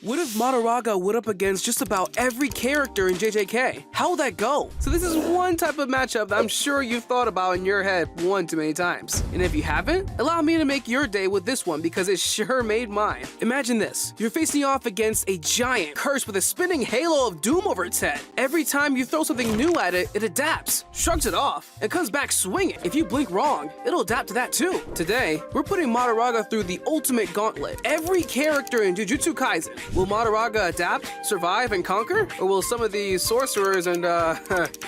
What if Mahoraga went up against just about every character in JJK? How would that go? So this is one type of matchup that I'm sure you've thought about in your head one too many times. And if you haven't, allow me to make your day with this one because it sure made mine. Imagine this. You're facing off against a giant curse with a spinning halo of doom over its head. Every time you throw something new at it, it adapts, shrugs it off, and comes back swinging. If you blink wrong, it'll adapt to that too. Today, we're putting Mahoraga through the ultimate gauntlet. Every character in Jujutsu Kaisen. Will Mahoraga adapt, survive, and conquer? Or will some of these sorcerers and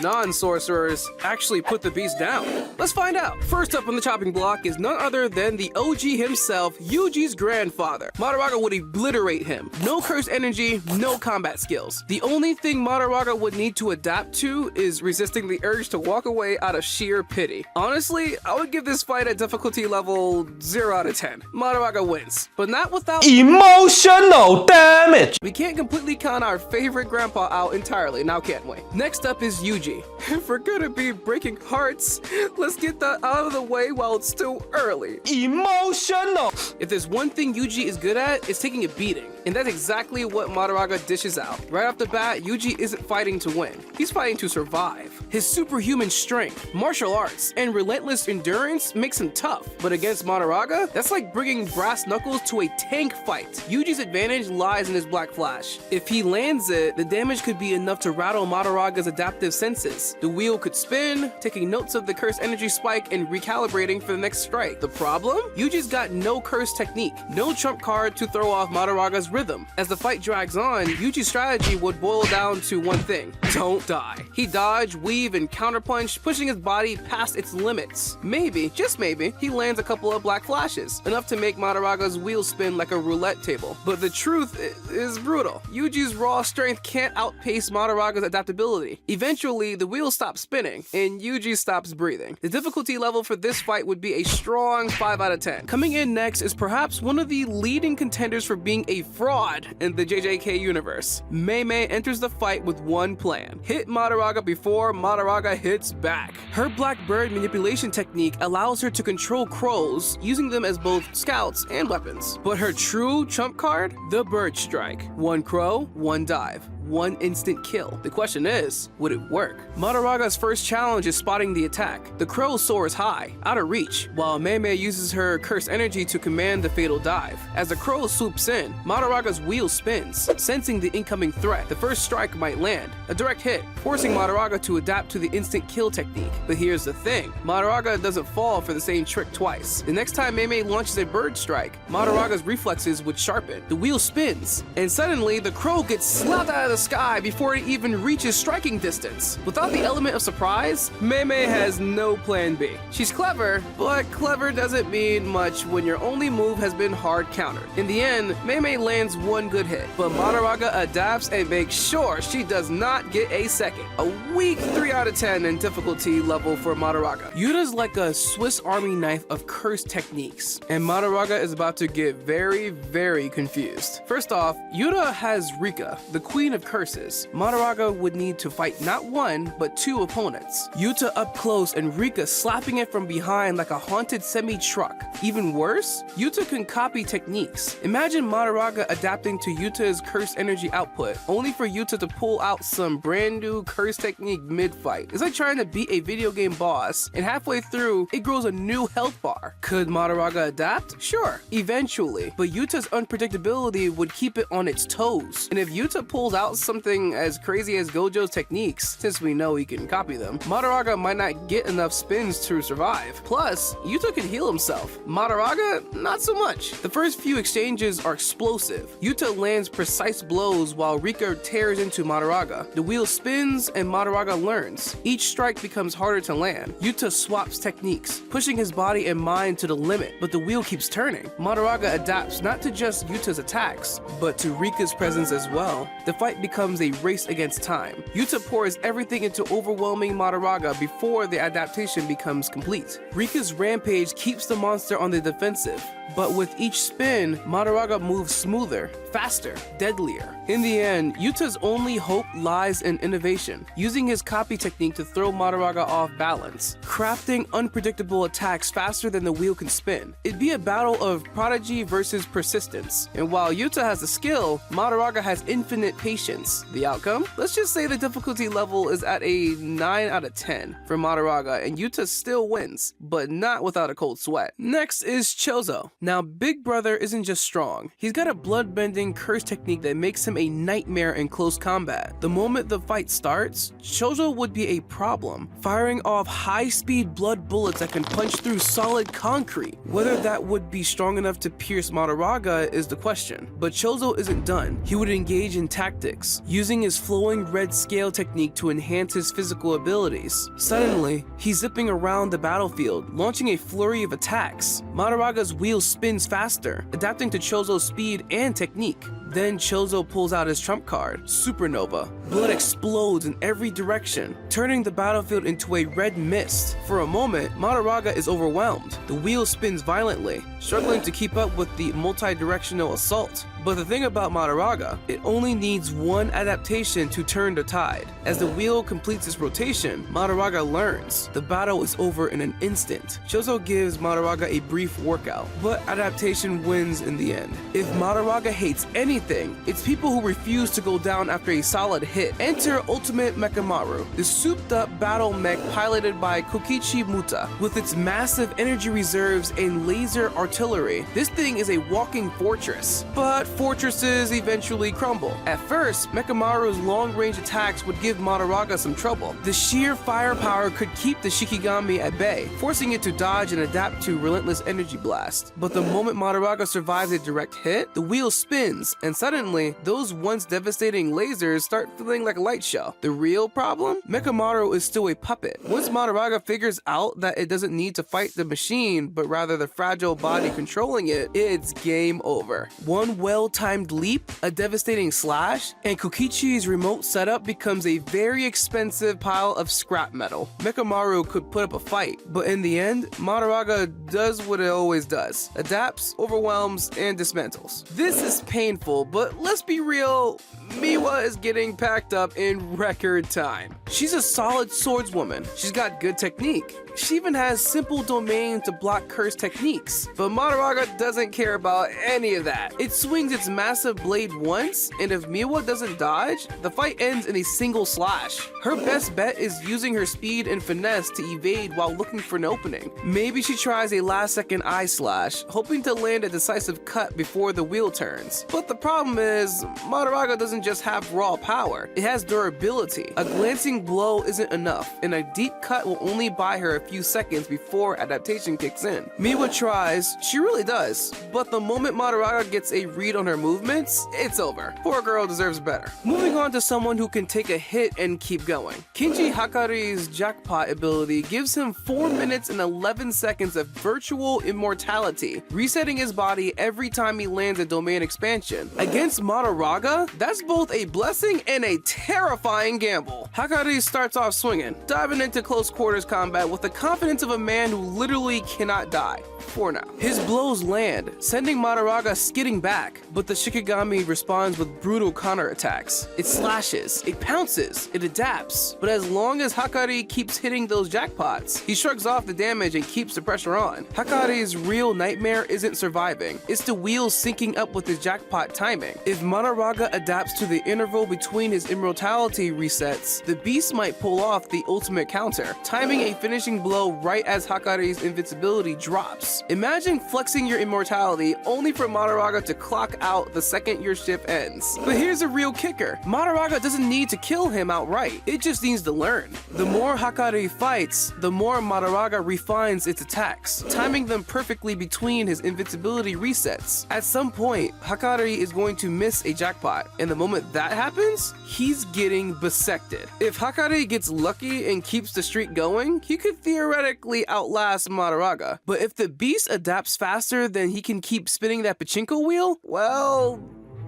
non-sorcerers actually put the beast down? Let's find out. First up on the chopping block is none other than the OG himself, Yuji's grandfather. Mahoraga would obliterate him. No cursed energy, no combat skills. The only thing Mahoraga would need to adapt to is resisting the urge to walk away out of sheer pity. Honestly, I would give this fight a difficulty level 0 out of 10. Mahoraga wins, but not without emotional damage. We can't completely count our favorite grandpa out entirely, now can we? Next up is Yuji. If we're gonna be breaking hearts, let's get that out of the way while it's still early. Emotional. If there's one thing Yuji is good at, it's taking a beating. And that's exactly what Mahoraga dishes out. Right off the bat, Yuji isn't fighting to win. He's fighting to survive. His superhuman strength, martial arts, and relentless endurance makes him tough. But against Mahoraga, that's like bringing brass knuckles to a tank fight. Yuji's advantage lies in his Black Flash. If he lands it, the damage could be enough to rattle Mahoraga's adaptive senses. The wheel could spin, taking notes of the cursed energy spike and recalibrating for the next strike. The problem? Yuji's got no cursed technique, no trump card to throw off Mahoraga's rhythm. As the fight drags on, Yuji's strategy would boil down to one thing: don't die. He dodge, weave, and counterpunch, pushing his body past its limits. Maybe, just maybe, he lands a couple of Black Flashes, enough to make Mahoraga's wheel spin like a roulette table. But the truth is brutal. Yuji's raw strength can't outpace Mahoraga's adaptability. Eventually, the wheel stops spinning, and Yuji stops breathing. The difficulty level for this fight would be a strong 5 out of 10. Coming in next is perhaps one of the leading contenders for being a fraud in the JJK universe. Mei enters the fight with one plan: hit Mahoraga before Mahoraga hits back. Her Black Bird manipulation technique allows her to control crows, using them as both scouts and weapons. But her true trump card? The Bird Strike. One crow, one dive. One instant kill. The question is, would it work? Mahoraga's first challenge is spotting the attack. The crow soars high, out of reach, while Mei uses her cursed energy to command the fatal dive. As the crow swoops in, Mahoraga's wheel spins, sensing the incoming threat. The first strike might land, a direct hit, forcing Mahoraga to adapt to the instant kill technique. But here's the thing, Mahoraga doesn't fall for the same trick twice. The next time Mei launches a bird strike, Mahoraga's reflexes would sharpen. The wheel spins, and suddenly the crow gets slapped out of the sky before it even reaches striking distance. Without the element of surprise, Mei has no plan B. She's clever, but clever doesn't mean much when your only move has been hard countered. In the end, Mei lands one good hit, but Mahoraga adapts and makes sure she does not get a second. A weak 3 out of 10 in difficulty level for Mahoraga. Yuta's like a Swiss Army knife of cursed techniques, and Mahoraga is about to get very, very confused. First off, Yuta has Rika, the queen of curses. Mahoraga would need to fight not one, but 2 opponents. Yuta up close and Rika slapping it from behind like a haunted semi-truck. Even worse, Yuta can copy techniques. Imagine Mahoraga adapting to Yuta's cursed energy output, only for Yuta to pull out some brand new cursed technique mid-fight. It's like trying to beat a video game boss, and halfway through, it grows a new health bar. Could Mahoraga adapt? Sure, eventually, but Yuta's unpredictability would keep it on its toes. And if Yuta pulls out something as crazy as Gojo's techniques, since we know he can copy them, Mahoraga might not get enough spins to survive. Plus, Yuta can heal himself. Mahoraga, not so much. The first few exchanges are explosive. Yuta lands precise blows while Rika tears into Mahoraga. The wheel spins and Mahoraga learns. Each strike becomes harder to land. Yuta swaps techniques, pushing his body and mind to the limit, but the wheel keeps turning. Mahoraga adapts not to just Yuta's attacks, but to Rika's presence as well. The fight becomes a race against time. Yuta pours everything into overwhelming Mahoraga before the adaptation becomes complete. Rika's rampage keeps the monster on the defensive. But with each spin, Mahoraga moves smoother, faster, deadlier. In the end, Yuta's only hope lies in innovation, using his copy technique to throw Mahoraga off balance, crafting unpredictable attacks faster than the wheel can spin. It'd be a battle of prodigy versus persistence. And while Yuta has the skill, Mahoraga has infinite patience. The outcome? Let's just say the difficulty level is at a 9 out of 10 for Mahoraga, and Yuta still wins, but not without a cold sweat. Next is Chozo. Now, Big Brother isn't just strong. He's got a blood-bending curse technique that makes him a nightmare in close combat. The moment the fight starts, Chozo would be a problem, firing off high-speed blood bullets that can punch through solid concrete. Whether that would be strong enough to pierce Mahoraga is the question. But Chozo isn't done. He would engage in tactics, using his flowing red scale technique to enhance his physical abilities. Suddenly, he's zipping around the battlefield, launching a flurry of attacks. Mahoraga's wheel spins faster, adapting to Chozo's speed and technique. Then Chozo pulls out his trump card, Supernova. Blood explodes in every direction, turning the battlefield into a red mist. For a moment, Mahoraga is overwhelmed. The wheel spins violently, struggling to keep up with the multi-directional assault. But the thing about Mahoraga, it only needs one adaptation to turn the tide. As the wheel completes its rotation, Mahoraga learns. The battle is over in an instant. Chozo gives Mahoraga a brief workout, but adaptation wins in the end. If Mahoraga hates anything, it's people who refuse to go down after a solid hit. Enter Ultimate Mechamaru, the souped-up battle mech piloted by Kokichi Muta. With its massive energy reserves and laser artillery, this thing is a walking fortress. But fortresses eventually crumble. At first, Mechamaru's long-range attacks would give Mahoraga some trouble. The sheer firepower could keep the Shikigami at bay, forcing it to dodge and adapt to relentless energy blast. But the moment Mahoraga survives a direct hit, the wheel spins, and suddenly, those once devastating lasers start feeling like a light show. The real problem? Mechamaru is still a puppet. Once Mahoraga figures out that it doesn't need to fight the machine, but rather the fragile body controlling it, it's game over. One well-timed leap, a devastating slash, and Kokichi's remote setup becomes a very expensive pile of scrap metal. Mechamaru could put up a fight, but in the end, Mahoraga does what it always does: adapts, overwhelms, and dismantles. This is painful, but let's be real, Miwa is getting packed up in record time. She's a solid swordswoman. She's got good technique. She even has simple domains to block curse techniques. But Mahoraga doesn't care about any of that. It swings its massive blade once, and if Miwa doesn't dodge, the fight ends in a single slash. Her best bet is using her speed and finesse to evade while looking for an opening. Maybe she tries a last-second eye slash, hoping to land a decisive cut before the wheel turns. But the problem is, Mahoraga doesn't just have raw power, it has durability. A glancing blow isn't enough, and a deep cut will only buy her a few seconds before adaptation kicks in. Miwa tries, she really does, but the moment Mahoraga gets a read on her movements, it's over. Poor girl deserves better. Moving on to someone who can take a hit and keep going. Kinji Hakari's jackpot ability gives him 4 minutes and 11 seconds of virtual immortality, resetting his body every time he lands a domain expansion. Against Mahoraga, that's both a blessing and a terrifying gamble. Hakari starts off swinging, diving into close quarters combat with the confidence of a man who literally cannot die. For now. His blows land, sending Mahoraga skidding back, but the Shikigami responds with brutal counterattacks. It slashes, it pounces, it adapts, but as long as Hakari keeps hitting those jackpots, he shrugs off the damage and keeps the pressure on. Hakari's real nightmare isn't surviving, it's the wheels syncing up with his jackpot timing. If Mahoraga adapts to the interval between his immortality resets, the beast might pull off the ultimate counter, timing a finishing blow right as Hakari's invincibility drops. Imagine flexing your immortality only for Mahoraga to clock out the second your shift ends. But here's a real kicker. Mahoraga doesn't need to kill him outright, it just needs to learn. The more Hakari fights, the more Mahoraga refines its attacks, timing them perfectly between his invincibility resets. At some point, Hakari is going to miss a jackpot, and the moment that happens, he's getting bisected. If Hakari gets lucky and keeps the streak going, he could theoretically outlast Mahoraga. But if the beast adapts faster than he can keep spinning that pachinko wheel, well,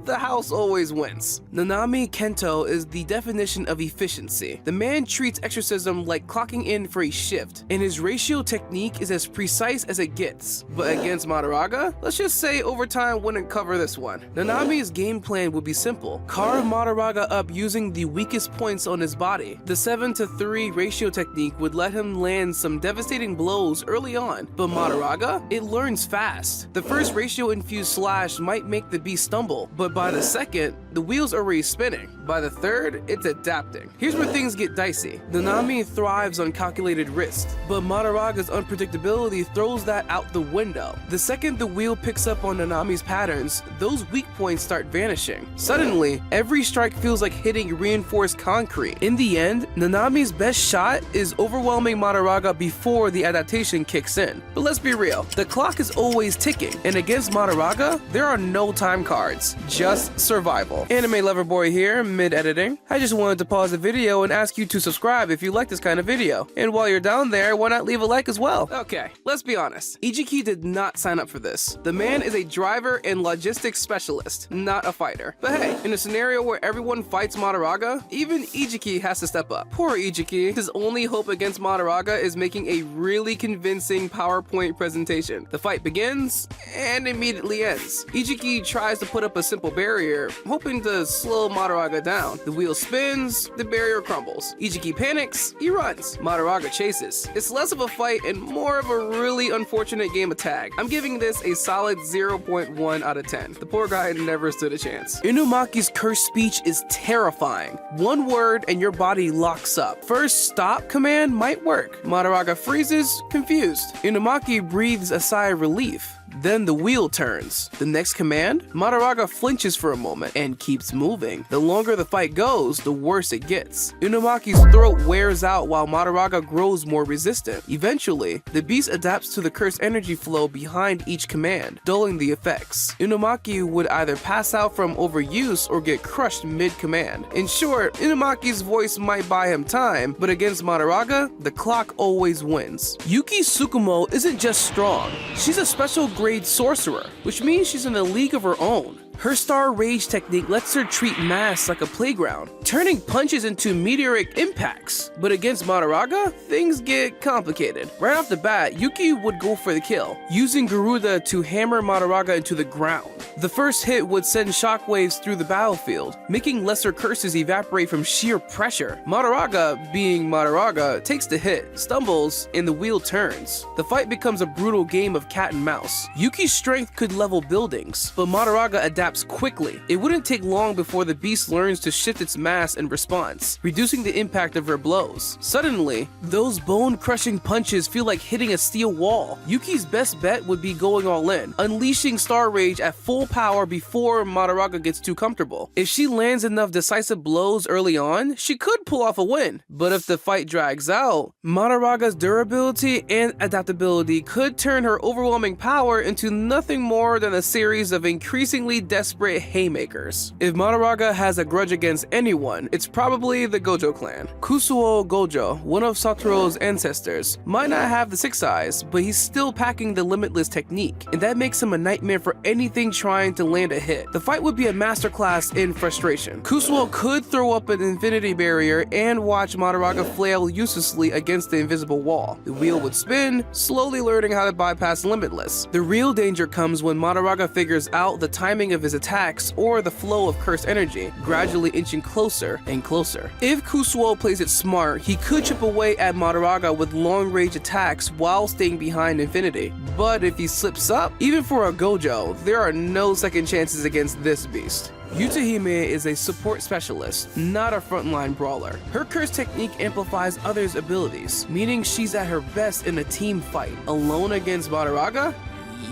the house always wins. Nanami Kento is the definition of efficiency. The man treats exorcism like clocking in for a shift, and his ratio technique is as precise as it gets. But against Mahoraga, let's just say overtime wouldn't cover this one. Nanami's game plan would be simple. Carve Mahoraga up using the weakest points on his body. The 7-to-3 ratio technique would let him land some devastating blows early on, but Mahoraga, it learns fast. The first ratio-infused slash might make the beast stumble, but by the second, the wheel's already spinning. By the third, it's adapting. Here's where things get dicey. Nanami thrives on calculated risk, but Mahoraga's unpredictability throws that out the window. The second the wheel picks up on Nanami's patterns, those weak points start vanishing. Suddenly, every strike feels like hitting reinforced concrete. In the end, Nanami's best shot is overwhelming Mahoraga before the adaptation kicks in. But let's be real, the clock is always ticking, and against Mahoraga, there are no time cards, just survival. Anime Lover Boy here, mid-editing. I just wanted to pause the video and ask you to subscribe if you like this kind of video. And while you're down there, why not leave a like as well? Okay, let's be honest. Ijichi did not sign up for this. The man is a driver and logistics specialist, not a fighter. But hey, in a scenario where everyone fights Mahoraga, even Ijichi has to step up. Poor Ijichi, his only hope against Mahoraga is making a really convincing PowerPoint presentation. The fight begins and immediately ends. Ijichi tries to put up a simple barrier, hoping to slow Mahoraga down. The wheel spins, the barrier crumbles. Ijichi panics, he runs. Mahoraga chases. It's less of a fight and more of a really unfortunate game of tag. I'm giving this a solid 0.1 out of 10. The poor guy never stood a chance. Inumaki's cursed speech is terrifying. One word and your body locks up. First stop command might work. Mahoraga freezes, confused. Inumaki breathes a sigh of relief. Then the wheel turns. The next command, Mahoraga flinches for a moment and keeps moving. The longer the fight goes, the worse it gets. Inumaki's throat wears out while Mahoraga grows more resistant. Eventually, the beast adapts to the cursed energy flow behind each command, dulling the effects. Inumaki would either pass out from overuse or get crushed mid-command. In short, Inumaki's voice might buy him time, but against Mahoraga, the clock always wins. Yuki Tsukumo isn't just strong, she's a special grade sorcerer, which means she's in a league of her own. Her Star Rage technique lets her treat mass like a playground, turning punches into meteoric impacts. But against Mahoraga, things get complicated. Right off the bat, Yuki would go for the kill, using Garuda to hammer Mahoraga into the ground. The first hit would send shockwaves through the battlefield, making lesser curses evaporate from sheer pressure. Mahoraga, being Mahoraga, takes the hit, stumbles, and the wheel turns. The fight becomes a brutal game of cat and mouse. Yuki's strength could level buildings, but Mahoraga adapts quickly. It wouldn't take long before the beast learns to shift its mass in response, reducing the impact of her blows. Suddenly, those bone-crushing punches feel like hitting a steel wall. Yuki's best bet would be going all in, unleashing Star Rage at full power before Mahoraga gets too comfortable. If she lands enough decisive blows early on, she could pull off a win. But if the fight drags out, Mahoraga's durability and adaptability could turn her overwhelming power into nothing more than a series of increasingly desperate haymakers. If Mahoraga has a grudge against anyone, it's probably the Gojo clan. Kusuo Gojo, one of Satoru's ancestors, might not have the 6 eyes, but he's still packing the limitless technique, and that makes him a nightmare for anything trying to land a hit. The fight would be a masterclass in frustration. Kusuo could throw up an infinity barrier and watch Mahoraga flail uselessly against the invisible wall. The wheel would spin, slowly learning how to bypass limitless. The real danger comes when Mahoraga figures out the timing of his attacks or the flow of cursed energy, gradually inching closer and closer. If Kusuo plays it smart, he could chip away at Mahoraga with long-range attacks while staying behind infinity. But if he slips up, even for a Gojo, there are no second chances against this beast. Yutahime is a support specialist, not a frontline brawler. Her curse technique amplifies others' abilities, meaning she's at her best in a team fight. Alone against Mahoraga?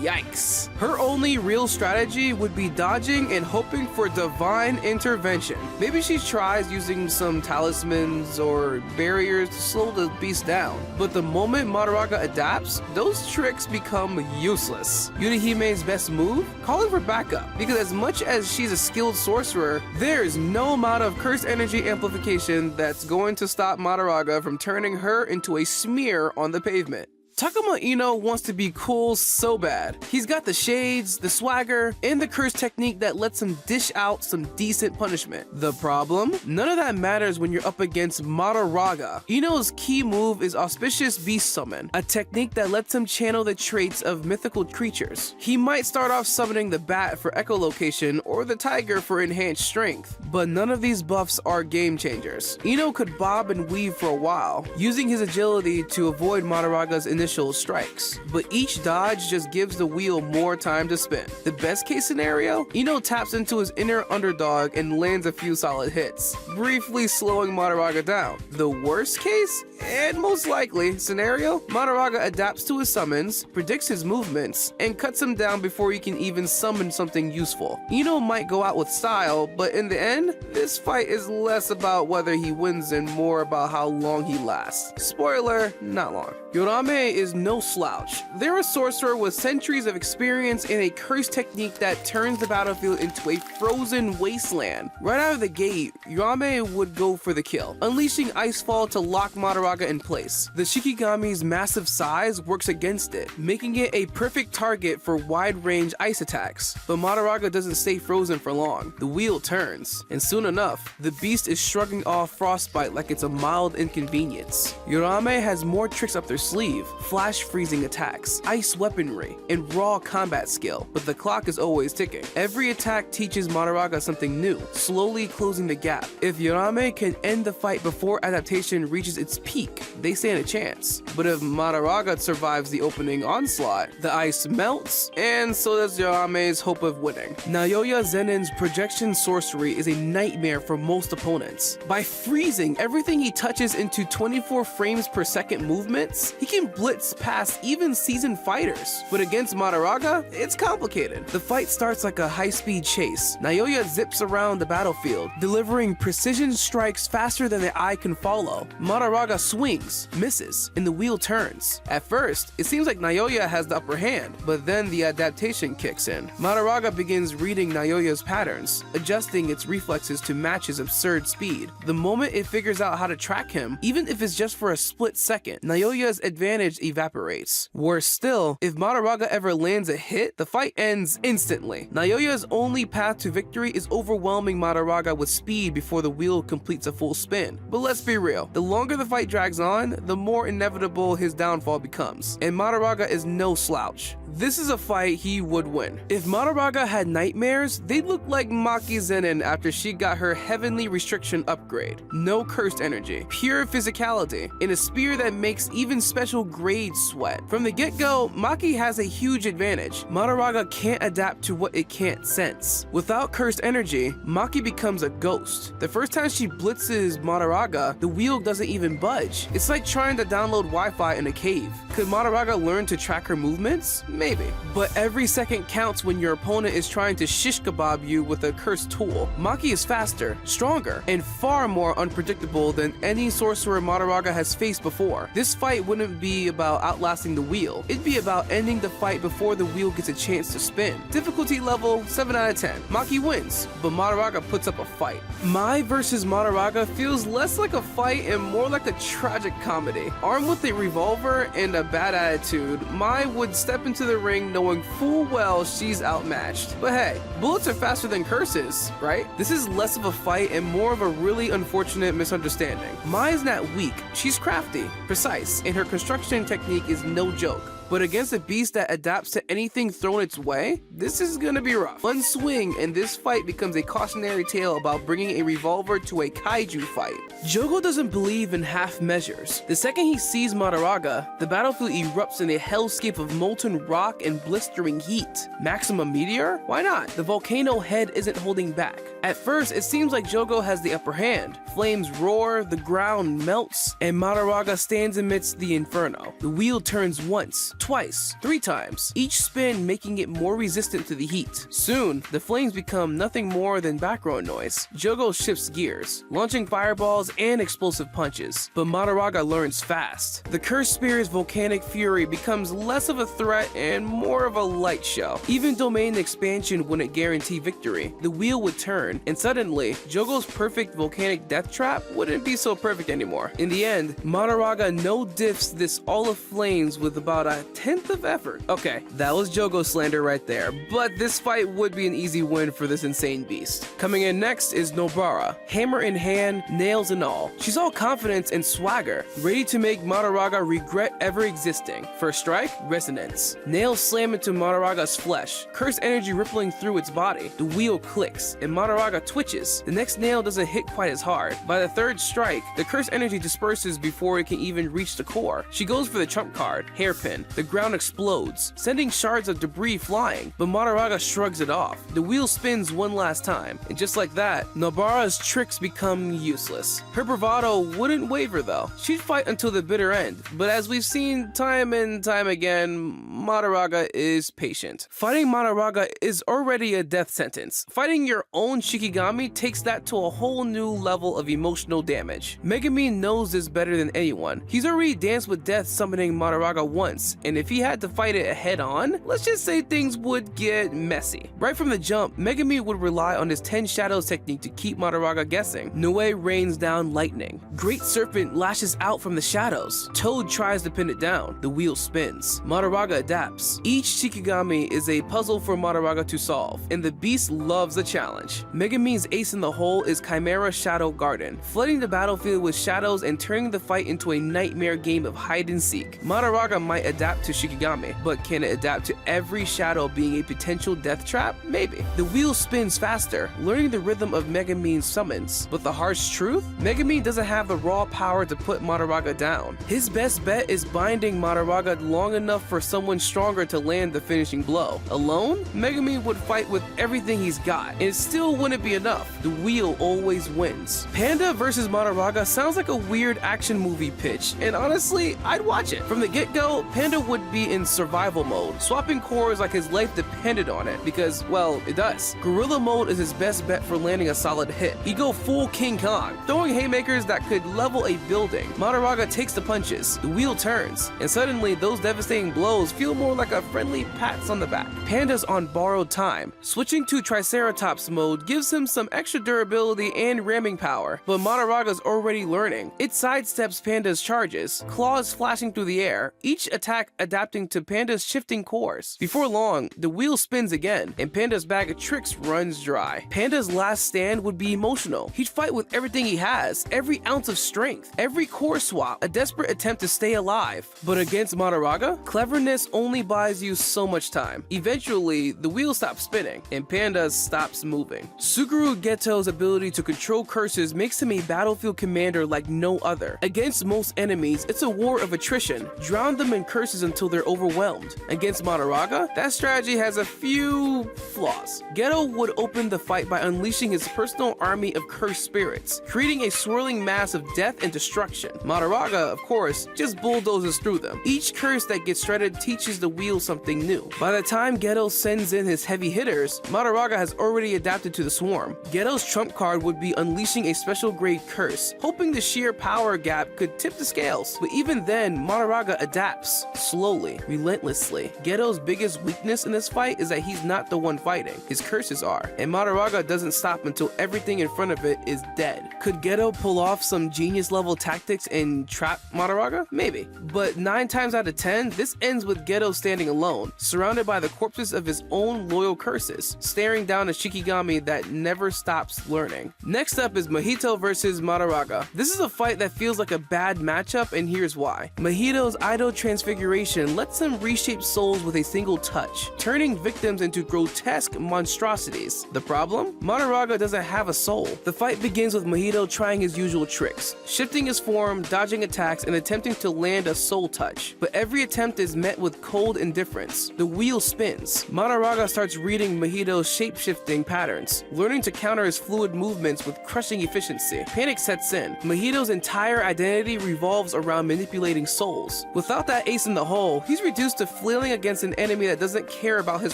Yikes. Her only real strategy would be dodging and hoping for divine intervention. Maybe she tries using some talismans or barriers to slow the beast down. But the moment Mahoraga adapts, those tricks become useless. Yutahime's best move? Calling for backup. Because as much as she's a skilled sorcerer, there is no amount of cursed energy amplification that's going to stop Mahoraga from turning her into a smear on the pavement. Takuma Ino wants to be cool so bad. He's got the shades, the swagger, and the curse technique that lets him dish out some decent punishment. The problem? None of that matters when you're up against Mahoraga. Ino's key move is Auspicious Beast Summon, a technique that lets him channel the traits of mythical creatures. He might start off summoning the bat for echolocation or the tiger for enhanced strength, but none of these buffs are game changers. Ino could bob and weave for a while, using his agility to avoid Mahoraga's initial strikes, but each dodge just gives the wheel more time to spin. The best case scenario, Ino taps into his inner underdog and lands a few solid hits, briefly slowing Mahoraga down. The worst case, and most likely, scenario, Mahoraga adapts to his summons, predicts his movements, and cuts him down before he can even summon something useful. Ino might go out with style, but in the end, this fight is less about whether he wins and more about how long he lasts. Spoiler, not long. Yorame is no slouch. They're a sorcerer with centuries of experience in a curse technique that turns the battlefield into a frozen wasteland. Right out of the gate, Yorame would go for the kill, unleashing Icefall to lock Mahoraga in place. The Shikigami's massive size works against it, making it a perfect target for wide-range ice attacks. But Mahoraga doesn't stay frozen for long. The wheel turns, and soon enough, the beast is shrugging off frostbite like it's a mild inconvenience. Yorame has more tricks up their sleeve, flash freezing attacks, ice weaponry, and raw combat skill, but the clock is always ticking. Every attack teaches Mahoraga something new, slowly closing the gap. If Yorame can end the fight before adaptation reaches its peak, they stand a chance. But if Mahoraga survives the opening onslaught, the ice melts, and so does Yorame's hope of winning. Naoya Zenin's projection sorcery is a nightmare for most opponents. By freezing everything he touches into 24 frames per second movements, he can blitz past even seasoned fighters. But against Mahoraga, it's complicated. The fight starts like a high-speed chase. Naoya zips around the battlefield, delivering precision strikes faster than the eye can follow. Mahoraga swings, misses, and the wheel turns. At first, it seems like Naoya has the upper hand, but then the adaptation kicks in. Mahoraga begins reading Naoya's patterns, adjusting its reflexes to match his absurd speed. The moment it figures out how to track him, even if it's just for a split second, Naoya's advantage evaporates. Worse still, if Mahoraga ever lands a hit, the fight ends instantly. Naoya's only path to victory is overwhelming Mahoraga with speed before the wheel completes a full spin. But let's be real, the longer the fight drags on, the more inevitable his downfall becomes, and Mahoraga is no slouch. This is a fight he would win. If Mahoraga had nightmares, they'd look like Maki Zenin after she got her heavenly restriction upgrade. No cursed energy, pure physicality, and a spear that makes even special grades sweat. From the get-go, Maki has a huge advantage. Mahoraga can't adapt to what it can't sense. Without cursed energy, Maki becomes a ghost. The first time she blitzes Mahoraga, the wheel doesn't even budge. It's like trying to download Wi-Fi in a cave. Could Mahoraga learn to track her movements? Maybe. But every second counts when your opponent is trying to shish kebab you with a cursed tool. Maki is faster, stronger, and far more unpredictable than any sorcerer Mahoraga has faced before. This fight wouldn't be about outlasting the wheel. It'd be about ending the fight before the wheel gets a chance to spin. Difficulty level 7 out of 10. Maki wins, but Mahoraga puts up a fight. Mai versus Mahoraga feels less like a fight and more like a tragic comedy. Armed with a revolver and a bad attitude, Mai would step into the ring knowing full well she's outmatched. But hey, bullets are faster than curses, right? This is less of a fight and more of a really unfortunate misunderstanding. Mai is not weak, she's crafty, precise, and her construction technique is no joke. But against a beast that adapts to anything thrown its way, this is gonna be rough. One swing and this fight becomes a cautionary tale about bringing a revolver to a kaiju fight. Jogo doesn't believe in half measures. The second he sees Mahoraga, the battlefield erupts in a hellscape of molten rock and blistering heat. Maximum meteor? Why not? The volcano head isn't holding back. At first, it seems like Jogo has the upper hand. Flames roar, the ground melts, and Mahoraga stands amidst the inferno. The wheel turns once, twice, 3 times, each spin making it more resistant to the heat. Soon, the flames become nothing more than background noise. Jogo shifts gears, launching fireballs and explosive punches, but Mahoraga learns fast. The cursed spear's volcanic fury becomes less of a threat and more of a light show. Even domain expansion wouldn't guarantee victory. The wheel would turn, turn, and suddenly, Jogo's perfect volcanic death trap wouldn't be so perfect anymore. In the end, Mahoraga no-diffs this all of flames with about a 10th of effort. Okay, that was Jogo slander right there, but this fight would be an easy win for this insane beast. Coming in next is Nobara, hammer in hand, nails and all. She's all confidence and swagger, ready to make Mahoraga regret ever existing. First strike, resonance. Nails slam into Mahoraga's flesh, curse energy rippling through its body. The wheel clicks, and Mahoraga twitches. The next nail doesn't hit quite as hard. By the third strike, the curse energy disperses before it can even reach the core. She goes for the trump card, hairpin. The ground explodes, sending shards of debris flying, but Mahoraga shrugs it off. The wheel spins one last time, and just like that, Nobara's tricks become useless. Her bravado wouldn't waver though. She'd fight until the bitter end, but as we've seen time and time again, Mahoraga is patient. Fighting Mahoraga is already a death sentence. Fighting your own Shikigami takes that to a whole new level of emotional damage. Megumi knows this better than anyone. He's already danced with death summoning Mahoraga once, and if he had to fight it head on, let's just say things would get messy. Right from the jump, Megumi would rely on his 10 shadows technique to keep Mahoraga guessing. Noe rains down lightning. Great Serpent lashes out from the shadows. Toad tries to pin it down. The wheel spins. Mahoraga adapts. Each Shikigami is a puzzle for Mahoraga to solve, and the beast loves a challenge. Megumi's ace in the hole is Chimera Shadow Garden, flooding the battlefield with shadows and turning the fight into a nightmare game of hide and seek. Mahoraga might adapt to Shikigami, but can it adapt to every shadow being a potential death trap? Maybe. The wheel spins faster, learning the rhythm of Megumi's summons. But the harsh truth? Megumi doesn't have the raw power to put Mahoraga down. His best bet is binding Mahoraga long enough for someone stronger to land the finishing blow. Alone, Megumi would fight with everything he's got, and it still wouldn't be enough. The wheel always wins. Panda versus Mahoraga sounds like a weird action movie pitch, and honestly, I'd watch it. From the get-go, Panda would be in survival mode, swapping cores like his life depended on it, because, well, it does. Gorilla mode is his best bet for landing a solid hit. He'd go full King Kong, throwing haymakers that could level a building. Mahoraga takes the punches, the wheel turns, and suddenly those devastating blows feel more like a friendly pats on the back. Panda's on borrowed time. Switching to Triceratops mode gives him some extra durability and ramming power, but Mahoraga's already learning. It sidesteps Panda's charges, claws flashing through the air, each attack adapting to Panda's shifting course. Before long, the wheel spins again, and Panda's bag of tricks runs dry. Panda's last stand would be emotional. He'd fight with everything he has, every ounce of strength, every core swap, a desperate attempt to stay alive. But against Mahoraga, cleverness only buys you so much time. Eventually, the wheel stops spinning, and Panda stops moving. Suguru Geto's ability to control curses makes him a battlefield commander like no other. Against most enemies, it's a war of attrition. Drown them in curses until they're overwhelmed. Against Mahoraga, that strategy has a few flaws. Geto would open the fight by unleashing his personal army of cursed spirits, creating a swirling mass of death and destruction. Mahoraga, of course, just bulldozes through them. Each curse that gets shredded teaches the wheel something new. By the time Geto sends in his heavy hitters, Mahoraga has already adapted to the swarm. Geto's trump card would be unleashing a special grade curse, hoping the sheer power gap could tip the scales. But even then, Mahoraga adapts, slowly, relentlessly. Geto's biggest weakness in this fight is that he's not the one fighting, his curses are, and Mahoraga doesn't stop until everything in front of it is dead. Could Geto pull off some genius level tactics and trap Mahoraga? Maybe. But 9 times out of 10, this ends with Geto standing alone, surrounded by the corpses of his own loyal curses, staring down a Shikigami that never stops learning. Next up is Mahito versus Mahoraga. This is a fight that feels like a bad matchup, and here's why. Mahito's idol transfiguration lets him reshape souls with a single touch, turning victims into grotesque monstrosities. The problem? Mahoraga doesn't have a soul. The fight begins with Mahito trying his usual tricks, shifting his form, dodging attacks, and attempting to land a soul touch. But every attempt is met with cold indifference. The wheel spins. Mahoraga starts reading Mahito's shape-shifting patterns, learning to counter his fluid movements with crushing efficiency. Panic sets in. Mahito's entire identity revolves around manipulating souls. Without that ace in the hole, he's reduced to flailing against an enemy that doesn't care about his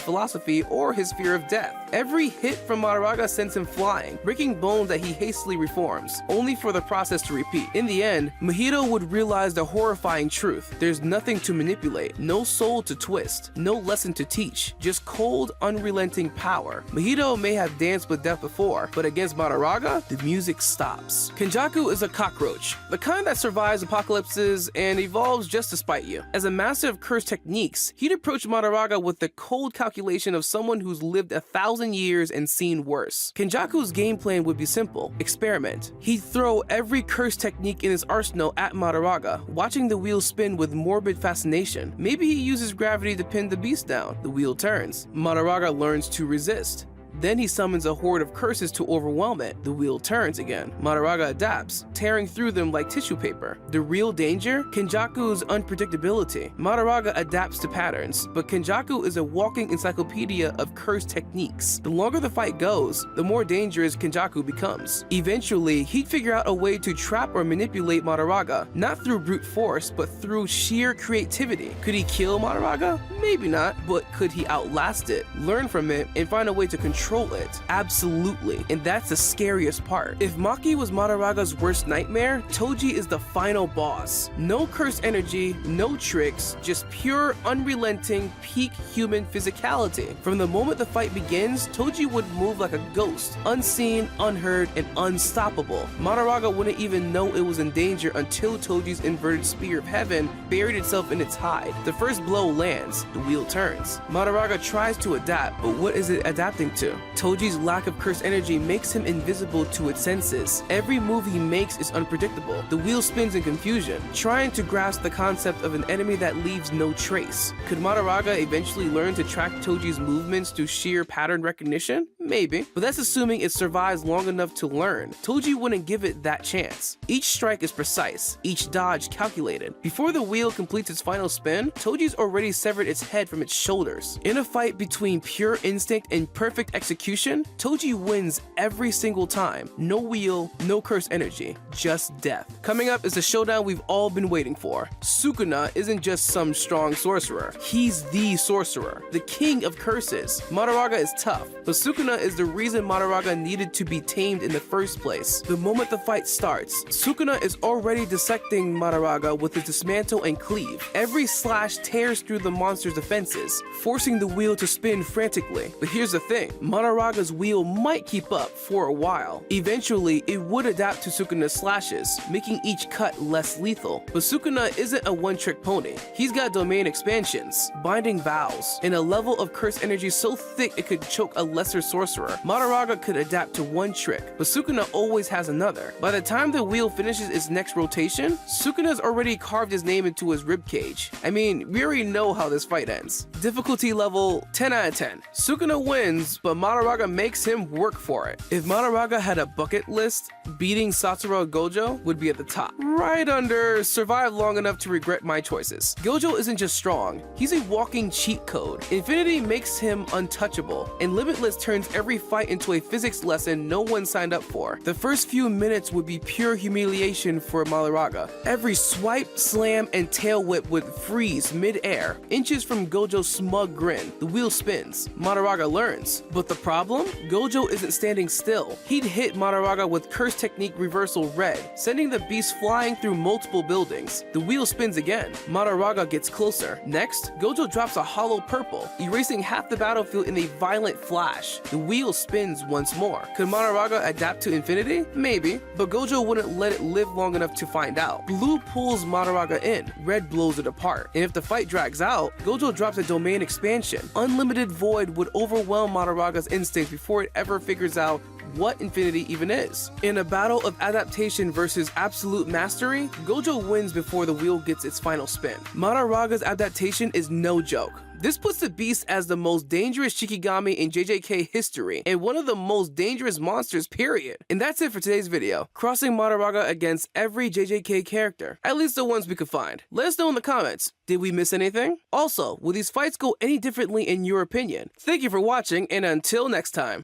philosophy or his fear of death. Every hit from Mahoraga sends him flying, breaking bones that he hastily reforms, only for the process to repeat. In the end, Mahito would realize the horrifying truth. There's nothing to manipulate, no soul to twist, no lesson to teach, just cold, unrelenting power. Mahito may have danced split death before, but against Mahoraga, the music stops. Kenjaku is a cockroach, the kind that survives apocalypses and evolves just to spite you. As a master of curse techniques, he'd approach Mahoraga with the cold calculation of someone who's lived 1,000 years and seen worse. Kenjaku's game plan would be simple: experiment. He'd throw every curse technique in his arsenal at Mahoraga, watching the wheel spin with morbid fascination. Maybe he uses gravity to pin the beast down. The wheel turns. Mahoraga learns to resist. Then he summons a horde of curses to overwhelm it. The wheel turns again. Mahoraga adapts, tearing through them like tissue paper. The real danger? Kenjaku's unpredictability. Mahoraga adapts to patterns, but Kenjaku is a walking encyclopedia of curse techniques. The longer the fight goes, the more dangerous Kenjaku becomes. Eventually, he'd figure out a way to trap or manipulate Mahoraga, not through brute force, but through sheer creativity. Could he kill Mahoraga? Maybe not, but could he outlast it, learn from it, and find a way to control it? Absolutely, and that's the scariest part. If Maki was Mahoraga's worst nightmare, Toji is the final boss. No cursed energy, no tricks, just pure, unrelenting, peak human physicality. From the moment the fight begins, Toji would move like a ghost, unseen, unheard, and unstoppable. Mahoraga wouldn't even know it was in danger until Toji's inverted spear of heaven buried itself in its hide. The first blow lands, the wheel turns. Mahoraga tries to adapt, but what is it adapting to? Toji's lack of cursed energy makes him invisible to its senses. Every move he makes is unpredictable. The wheel spins in confusion, trying to grasp the concept of an enemy that leaves no trace. Could Mahoraga eventually learn to track Toji's movements through sheer pattern recognition? Maybe, but that's assuming it survives long enough to learn. Toji wouldn't give it that chance. Each strike is precise, each dodge calculated. Before the wheel completes its final spin, Toji's already severed its head from its shoulders. In a fight between pure instinct and perfect execution, Toji wins every single time. No wheel, no cursed energy, just death. Coming up is the showdown we've all been waiting for. Sukuna isn't just some strong sorcerer. He's the sorcerer, the king of curses. Mahoraga is tough, but Sukuna is the reason Mahoraga needed to be tamed in the first place. The moment the fight starts, Sukuna is already dissecting Mahoraga with his dismantle and cleave. Every slash tears through the monster's defenses, forcing the wheel to spin frantically. But here's the thing, Mahoraga's wheel might keep up for a while. Eventually, it would adapt to Sukuna's slashes, making each cut less lethal. But Sukuna isn't a one-trick pony. He's got domain expansions, binding vows, and a level of cursed energy so thick it could choke a lesser sorcerer. Mahoraga could adapt to one trick, but Sukuna always has another. By the time the wheel finishes its next rotation, Sukuna's already carved his name into his ribcage. I mean, we already know how this fight ends. Difficulty level 10 out of 10. Sukuna wins, but Mahoraga makes him work for it. If Mahoraga had a bucket list, beating Satoru Gojo would be at the top. Right under survive long enough to regret my choices. Gojo isn't just strong, he's a walking cheat code. Infinity makes him untouchable, and Limitless turns every fight into a physics lesson no one signed up for. The first few minutes would be pure humiliation for Mahoraga. Every swipe, slam, and tail whip would freeze mid-air, inches from Gojo's smug grin. The wheel spins. Mahoraga learns. But the problem? Gojo isn't standing still. He'd hit Mahoraga with curse technique reversal red, sending the beast flying through multiple buildings. The wheel spins again. Mahoraga gets closer. Next, Gojo drops a hollow purple, erasing half the battlefield in a violent flash. The wheel spins once more. Could Mahoraga adapt to infinity? Maybe, but Gojo wouldn't let it live long enough to find out. Blue pulls Mahoraga in, red blows it apart. And if the fight drags out, Gojo drops a domain expansion. Unlimited void would overwhelm Mahoraga's instinct before it ever figures out what infinity even is. In a battle of adaptation versus absolute mastery, Gojo wins before the wheel gets its final spin. Mahoraga's adaptation is no joke. This puts the beast as the most dangerous Shikigami in JJK history and one of the most dangerous monsters, period. And that's it for today's video, crossing Mahoraga against every JJK character, at least the ones we could find. Let us know in the comments, did we miss anything? Also, will these fights go any differently in your opinion? Thank you for watching, and until next time.